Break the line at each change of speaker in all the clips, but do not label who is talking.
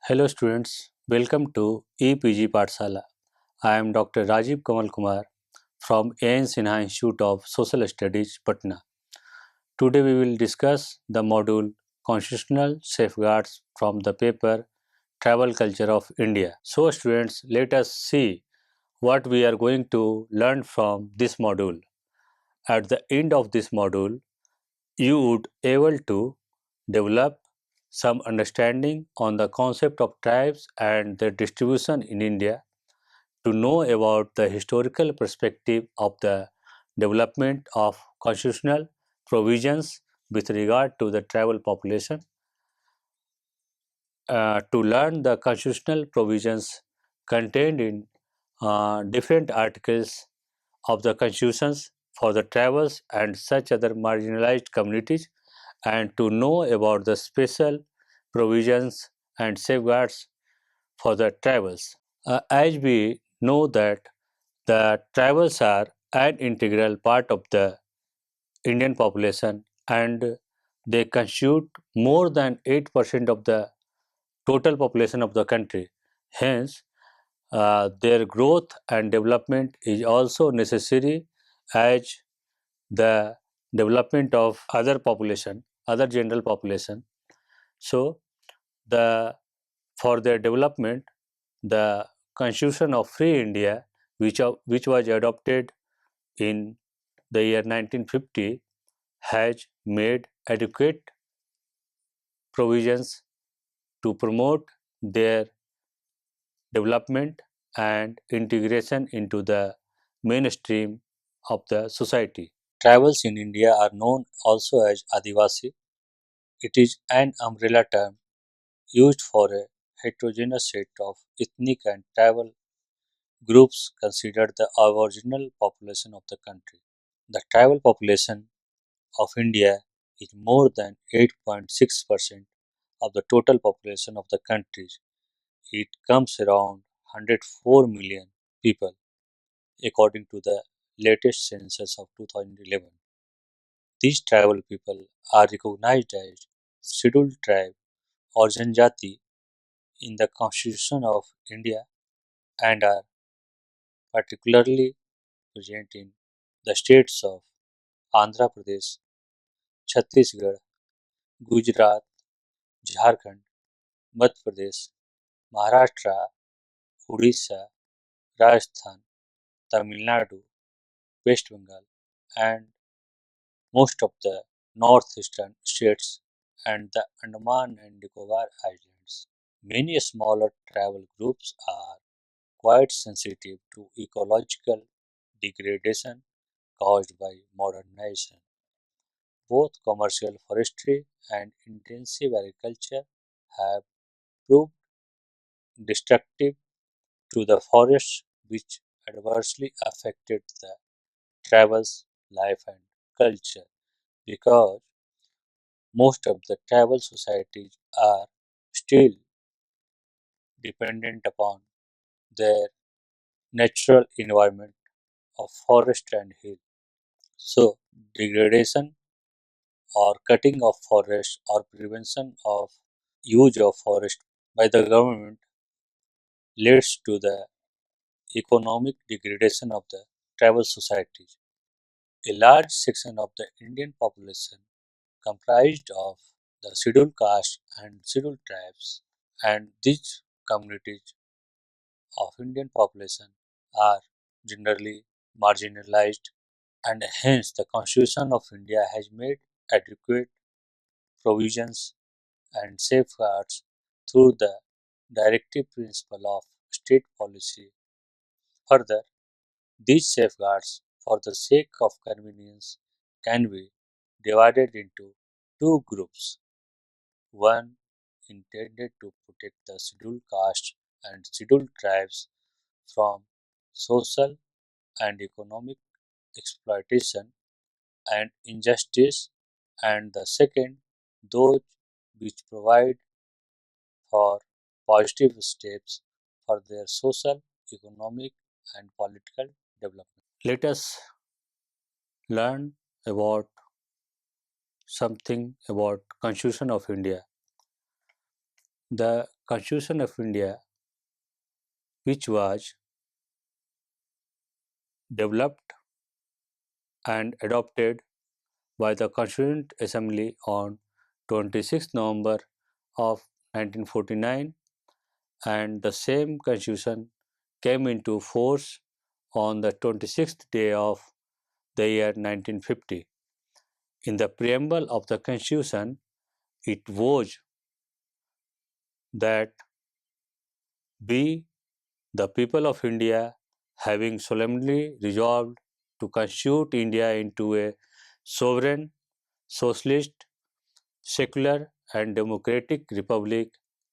Hello students, welcome to EPG Pathshala. I am Dr. Rajiv Kamal Kumar from AN Sinha Institute of Social Studies, Patna. Today we will discuss the module Constitutional Safeguards from the paper Travel Culture of India. So students, let us see what we are going to learn from this module. At the end of this module, you would able to develop some understanding on the concept of tribes and their distribution in India, to know about the historical perspective of the development of constitutional provisions with regard to the tribal population, to learn the constitutional provisions contained in different articles of the constitutions for the tribals and such other marginalized communities, and to know about the special provisions and safeguards for the tribals. As we know that the tribals are an integral part of the Indian population, and they constitute more than 8% of the total population of the country. Hence, their growth and development is also necessary as the development of other population, other general population. So, the for their development, the Constitution of Free India, which was adopted in the year 1950, has made adequate provisions to promote their development and integration into the mainstream of the society. Tribals in India are known also as Adivasi. It is an umbrella term used for a heterogeneous set of ethnic and tribal groups considered the aboriginal population of the country. The tribal population of India is more than 8.6% of the total population of the country. It comes around 104 million people according to the latest census of 2011. These tribal people are recognized as scheduled tribe or Janjati in the Constitution of India and are particularly present in the states of Andhra Pradesh, Chhattisgarh, Gujarat, Jharkhand, Madhya Pradesh, Maharashtra, Odisha, Rajasthan, Tamil Nadu, West Bengal, and most of the northeastern states and the Andaman and Nicobar Islands. Many smaller tribal groups are quite sensitive to ecological degradation caused by modernization. Both commercial forestry and intensive agriculture have proved destructive to the forests, which adversely affected the tribal's life and culture, because most of the tribal societies are still dependent upon their natural environment of forest and hill. So, degradation or cutting of forest or prevention of use of forest by the government leads to the economic degradation of the tribal societies. A large section of the Indian population comprised of the scheduled caste and scheduled tribes, and these communities of Indian population are generally marginalized, and hence the Constitution of India has made adequate provisions and safeguards through the directive principle of state policy. Further, these safeguards, for the sake of convenience, can be divided into two groups: one intended to protect the scheduled caste and scheduled tribes from social and economic exploitation and injustice, and the second, those which provide for positive steps for their social, economic, and political development. Let us learn about something about Constitution of India. The Constitution of India, which was developed and adopted by the Constituent Assembly on 26 November of 1949, and the same constitution came into force on the 26th day of the year 1950. In the preamble of the constitution, it was that we, the people of India, having solemnly resolved to constitute India into a sovereign, socialist, secular, and democratic republic,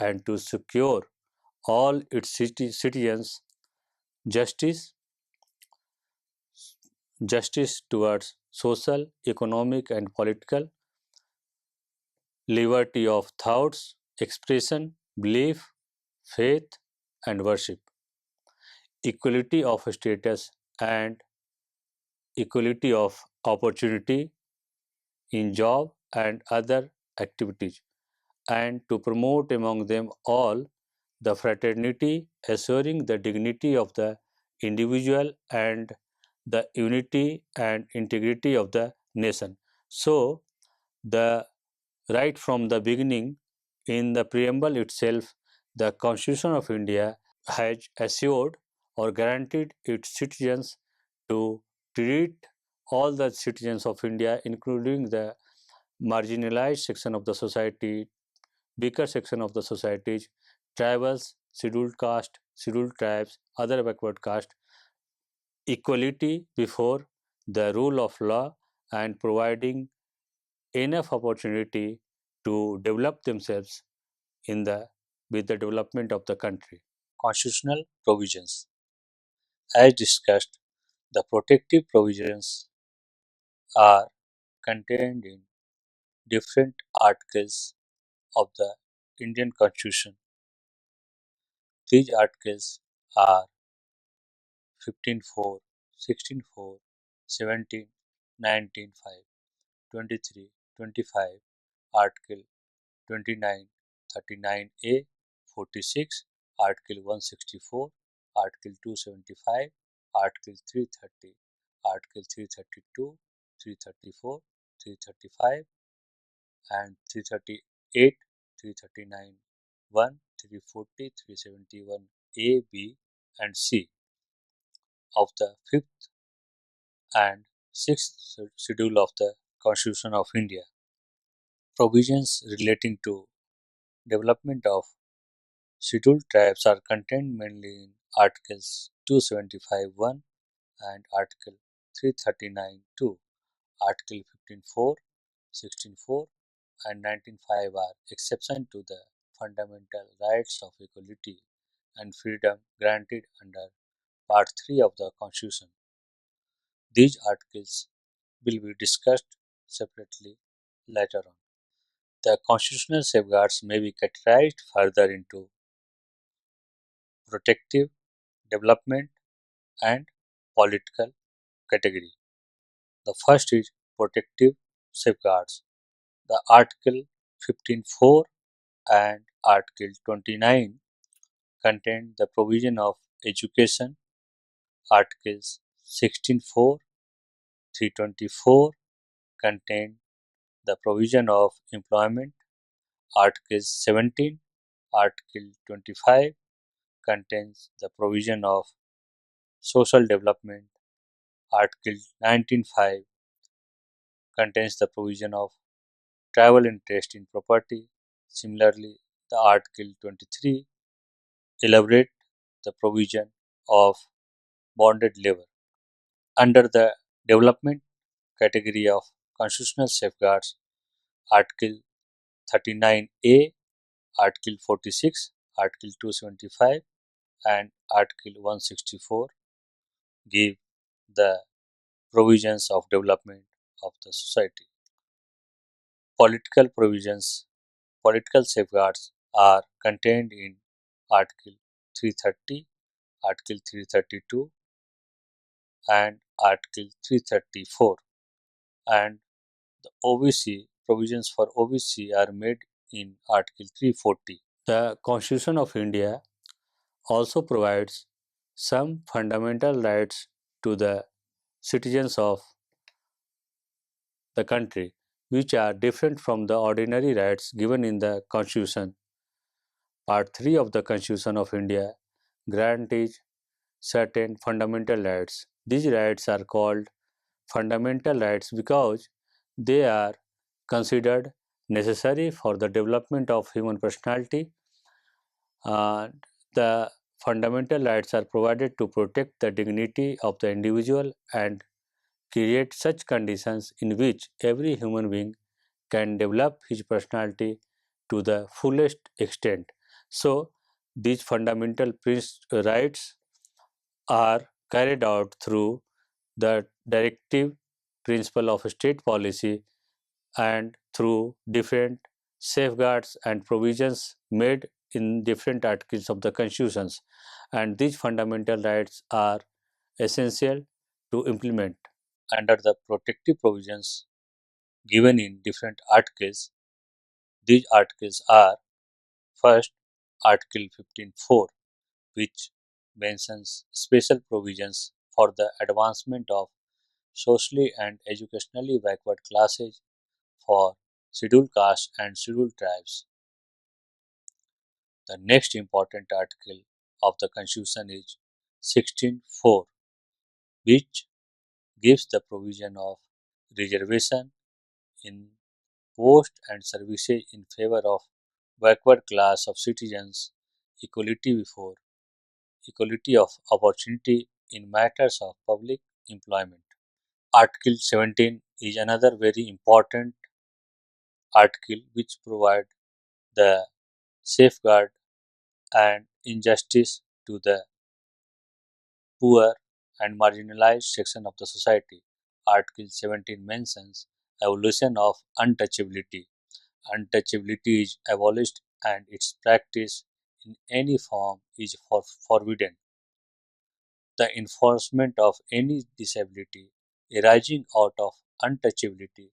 and to secure all its citizens justice, justice towards social, economic, and political, liberty of thoughts, expression, belief, faith, and worship, equality of status, and equality of opportunity in job and other activities, and to promote among them all the fraternity, assuring the dignity of the individual and the unity and integrity of the nation. So, the right from the beginning, in the preamble itself, the Constitution of India has assured or guaranteed its citizens to treat all the citizens of India, including the marginalized section of the society, weaker section of the societies, tribals, scheduled caste, scheduled tribes, other backward caste, equality before the rule of law, and providing enough opportunity to develop themselves in the with the development of the country. Constitutional provisions. As discussed, the protective provisions are contained in different articles of the Indian Constitution. These articles are 15.4, 16.4, 17, 19.5, 23, 25, Article 29, 39A, 46, Article 164, Article 275, Article 330, Article 332, 334, 335, and 338, 339, 1, 340, 371 A, B, and C of the 5th and 6th schedule of the Constitution of India. Provisions relating to development of scheduled tribes are contained mainly in Articles 275.1 and Article 339.2. Article 15.4, 16.4, and 19.5 are exception to the fundamental rights of equality and freedom granted under Part 3 of the Constitution. These articles will be discussed separately later on. The constitutional safeguards may be categorized further into protective, development, and political category. The first is protective safeguards. The Article 15.4 and Article 29 contain the provision of education. Articles 16.4, 324 contain the provision of employment. Article 17, Article 25 contains the provision of social development. Article 19.5 contains the provision of tribal interest in property. Similarly, the Article 23 elaborate the provision of bonded labor. Under the development category of constitutional safeguards, Article 39A, Article 46, Article 275, and Article 164 give the provisions of development of the society. Political provisions, political safeguards are contained in Article 330, Article 332, and Article 334, and the OBC provisions for OBC are made in Article 340. The Constitution of India also provides some fundamental rights to the citizens of the country, which are different from the ordinary rights given in the Constitution. Part 3 of the Constitution of India guarantees certain fundamental rights. These rights are called fundamental rights because they are considered necessary for the development of human personality. The fundamental rights are provided to protect the dignity of the individual and create such conditions in which every human being can develop his personality to the fullest extent. So, these fundamental rights are carried out through the directive principle of state policy and through different safeguards and provisions made in different articles of the constitutions, and these fundamental rights are essential to implement. Under the protective provisions given in different articles, these articles are: first, Article 15.4, which mentions special provisions for the advancement of socially and educationally backward classes for scheduled castes and scheduled tribes. The next important article of the Constitution is 16.4, which gives the provision of reservation in posts and services in favor of backward class of citizens, equality before, equality of opportunity in matters of public employment. Article 17 is another very important article which provides the safeguard and injustice to the poor and marginalized section of the society. Article 17 mentions abolition of untouchability. Untouchability is abolished and its practice in any form is forbidden. The enforcement of any disability arising out of untouchability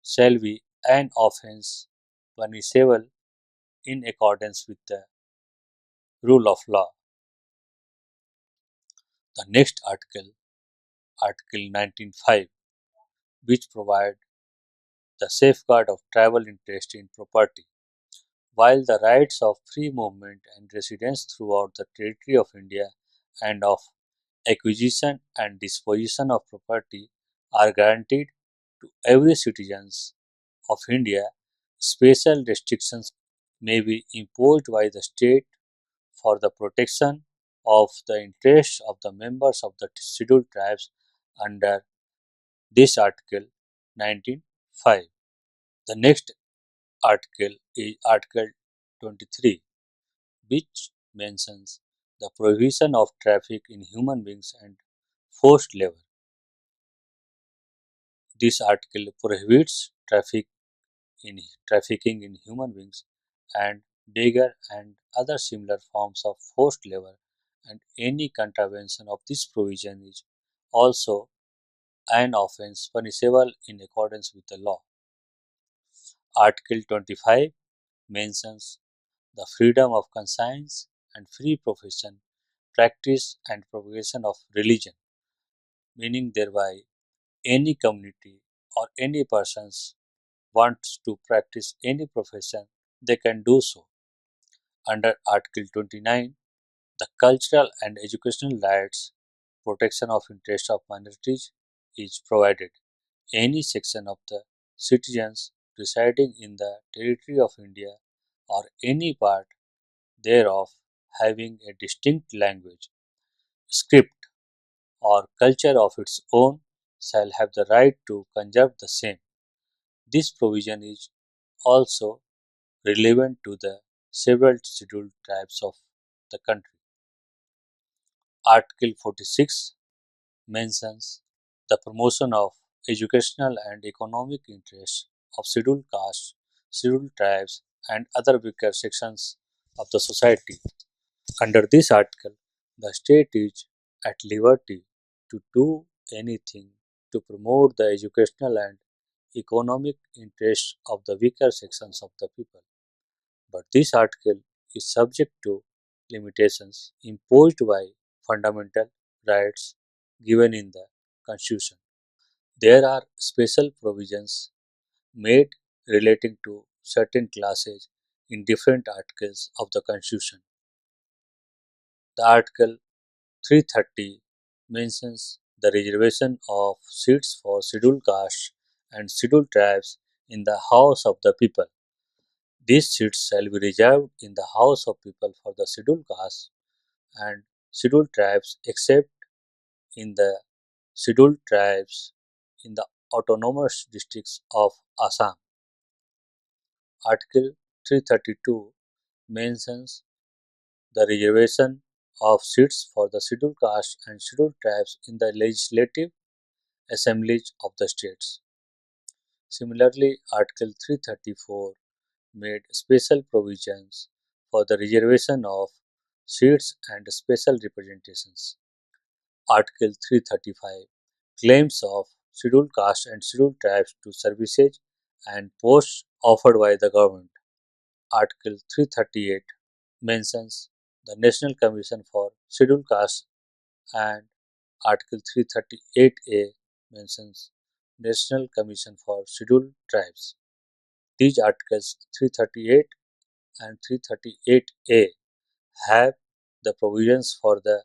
shall be an offence punishable in accordance with the rule of law. The next article, Article 19.5, which provides the safeguard of tribal interest in property. While the rights of free movement and residence throughout the territory of India and of acquisition and disposition of property are guaranteed to every citizen of India, special restrictions may be imposed by the state for the protection of the interests of the members of the scheduled tribes under this Article 19.5. The next article is Article 23, which mentions the prohibition of traffic in human beings and forced labor. This article prohibits trafficking in human beings and beggar and other similar forms of forced labor, and any contravention of this provision is also an offence punishable in accordance with the law. Article 25 mentions the freedom of conscience and free profession, practice and propagation of religion, meaning thereby any community or any persons wants to practice any profession, they can do so. Under Article 29, the cultural and educational rights protection of interest of minorities is provided. Any section of the citizens residing in the territory of India or any part thereof having a distinct language, script, or culture of its own shall have the right to conserve the same. This provision is also relevant to the several scheduled tribes of the country. Article 46 mentions the promotion of educational and economic interests of scheduled castes, scheduled tribes, and other weaker sections of the society. Under this article, the state is at liberty to do anything to promote the educational and economic interests of the weaker sections of the people. But this article is subject to limitations imposed by fundamental rights given in the Constitution. There are special provisions made relating to certain classes in different articles of the Constitution. The Article 330 mentions the reservation of seats for scheduled castes and scheduled tribes in the House of the People. These seats shall be reserved in the House of People for the scheduled castes and scheduled tribes except in the scheduled tribes in the autonomous districts of Assam. Article 332 mentions the reservation of seats for the scheduled castes and scheduled tribes in the legislative assemblies of the states. Similarly, Article 334 made special provisions for the reservation of seats and special representations. Article 335 claims of scheduled castes and scheduled tribes to services and posts offered by the government. Article 338 mentions the National Commission for Scheduled Castes and Article 338A mentions National Commission for Scheduled Tribes. These articles 338 and 338A have the provisions for the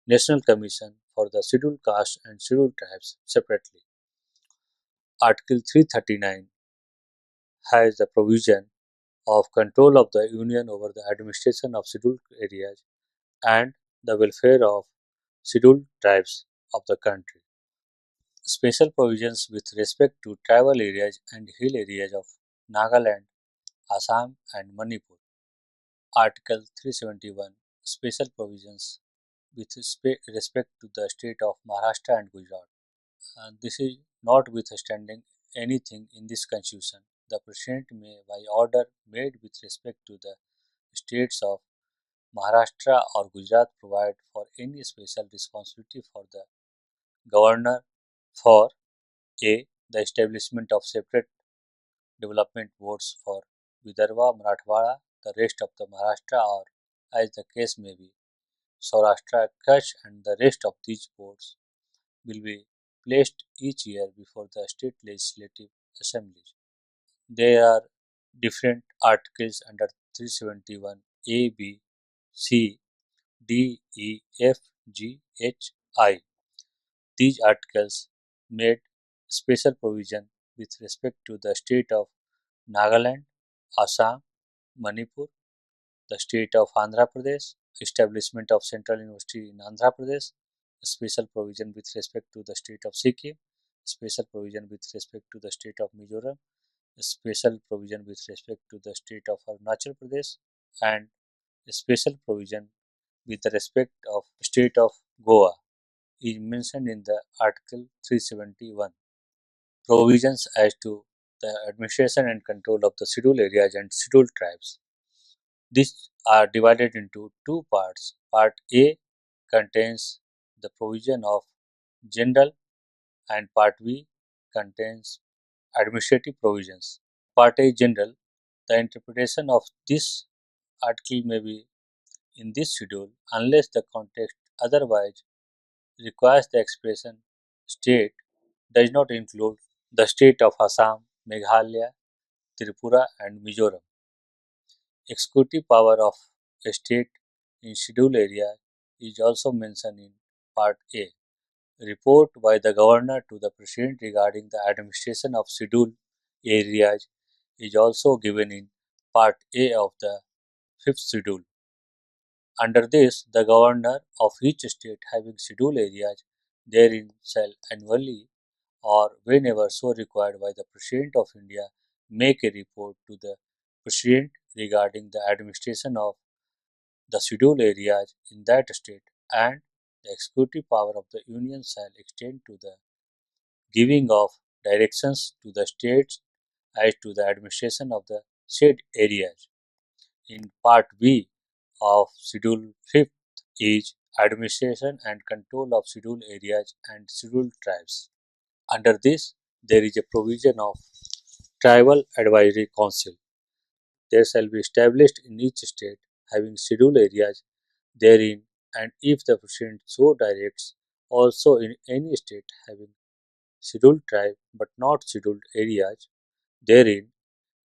National Commission for the Scheduled Castes and Scheduled Tribes separately. Article 339 has the provision of control of the Union over the administration of scheduled areas and the welfare of scheduled tribes of the country. Special provisions with respect to tribal areas and hill areas of Nagaland, Assam, and Manipur. Article 371 Special provisions with respect to the state of Maharashtra and Gujarat. This is notwithstanding anything in this constitution. The President may, by order made with respect to the states of Maharashtra or Gujarat, provide for any special responsibility for the governor for a. the establishment of separate development boards for Vidarbha, Marathwada, the rest of the Maharashtra, or as the case may be, Saurashtra, Kutch, and the rest of these boards will be placed each year before the state legislative assemblies. There are different articles under 371 A, B, C, D, E, F, G, H, I. These articles made special provision with respect to the state of Nagaland, Assam, Manipur, the state of Andhra Pradesh, establishment of Central University in Andhra Pradesh, special provision with respect to the state of Sikkim, special provision with respect to the state of Mizoram, special provision with respect to the state of Arunachal Pradesh, and special provision with respect of state of Goa is mentioned in the Article 371. Provisions as to the administration and control of the scheduled areas and scheduled tribes. These are divided into two parts. Part A contains the provision of general and Part B contains administrative provisions. Part A general, the interpretation of this article may be in this schedule unless the context otherwise requires the expression state does not include the state of Assam, Meghalaya, Tripura and Mizoram. Executive power of a state in scheduled area is also mentioned in Part A. Report by the governor to the president regarding the administration of scheduled areas is also given in Part A of the fifth schedule. Under this, the governor of each state having scheduled areas therein shall annually or whenever so required by the President of India make a report to the President regarding the administration of the scheduled areas in that state, and the executive power of the Union shall extend to the giving of directions to the states as to the administration of the said areas. In Part B of Schedule 5th is administration and control of scheduled areas and scheduled tribes. Under this, there is a provision of Tribal Advisory Council. There shall be established in each state having scheduled areas therein, and if the President so directs, also in any state having scheduled tribe but not scheduled areas therein,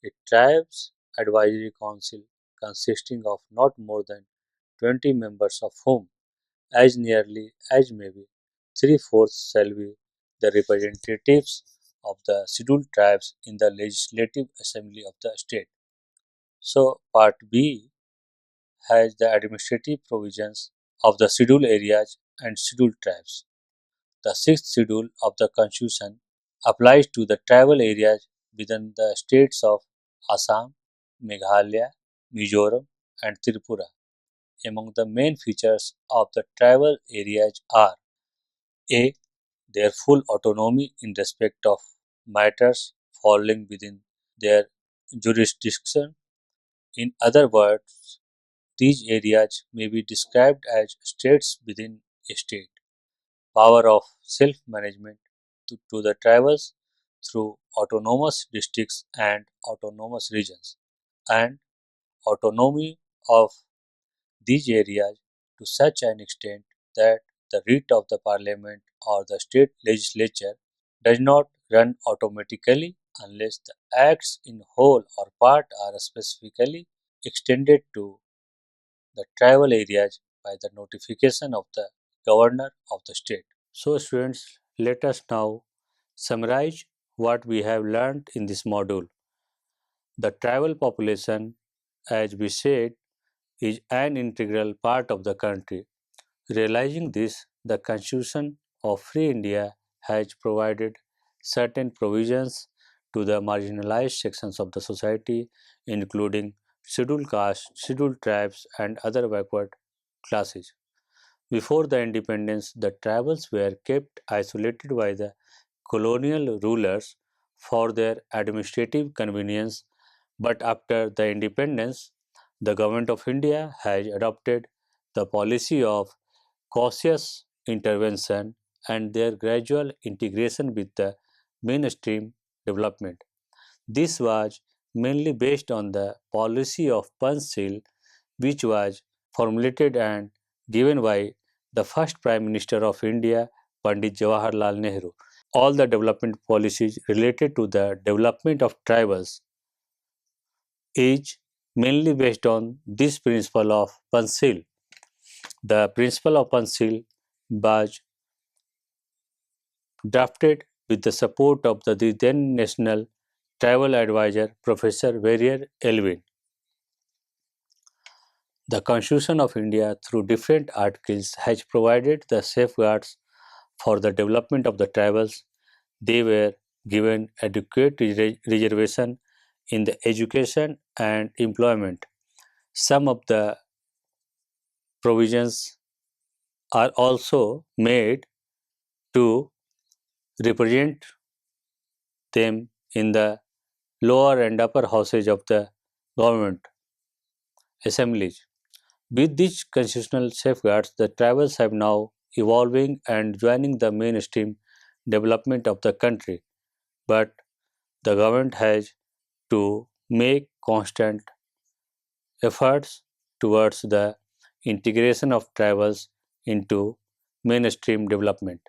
a tribe's advisory council consisting of not more than 20 members of whom, as nearly as may be, three-fourths shall be the representatives of the scheduled tribes in the legislative assembly of the state. So, Part B has the administrative provisions of the scheduled areas and scheduled tribes. The sixth schedule of the Constitution applies to the tribal areas within the states of Assam, Meghalaya, Mizoram, and Tripura. Among the main features of the tribal areas are a. Their full autonomy in respect of matters falling within their jurisdiction. In other words, these areas may be described as states within a state. Power of self-management to the tribals through autonomous districts and autonomous regions, and autonomy of these areas to such an extent that the writ of the parliament or the state legislature does not run automatically unless the acts in whole or part are specifically extended to the tribal areas by the notification of the governor of the state. So, students, let us now summarize what we have learned in this module. The tribal population, as we said, is an integral part of the country. Realizing this, the Constitution of Free India has provided certain provisions to the marginalized sections of the society, including scheduled castes, scheduled tribes, and other backward classes. Before the independence, the tribals were kept isolated by the colonial rulers for their administrative convenience, but after the independence, the government of India has adopted the policy of cautious intervention and their gradual integration with the mainstream development. This was mainly based on the policy of Panchshil, which was formulated and given by the first Prime Minister of India, Pandit Jawaharlal Nehru. All the development policies related to the development of tribals is mainly based on this principle of Panchshil. The principle of Panchshil was drafted with the support of the then National Tribal Advisor Professor Verrier Elvin. The Constitution of India, through different articles, has provided the safeguards for the development of the tribals. They were given adequate reservation in the education and employment. Some of the provisions are also made to represent them in the lower and upper houses of the government assemblies. With these constitutional safeguards, the tribals have now evolving and joining the mainstream development of the country. But the government has to make constant efforts towards the integration of tribals into mainstream development.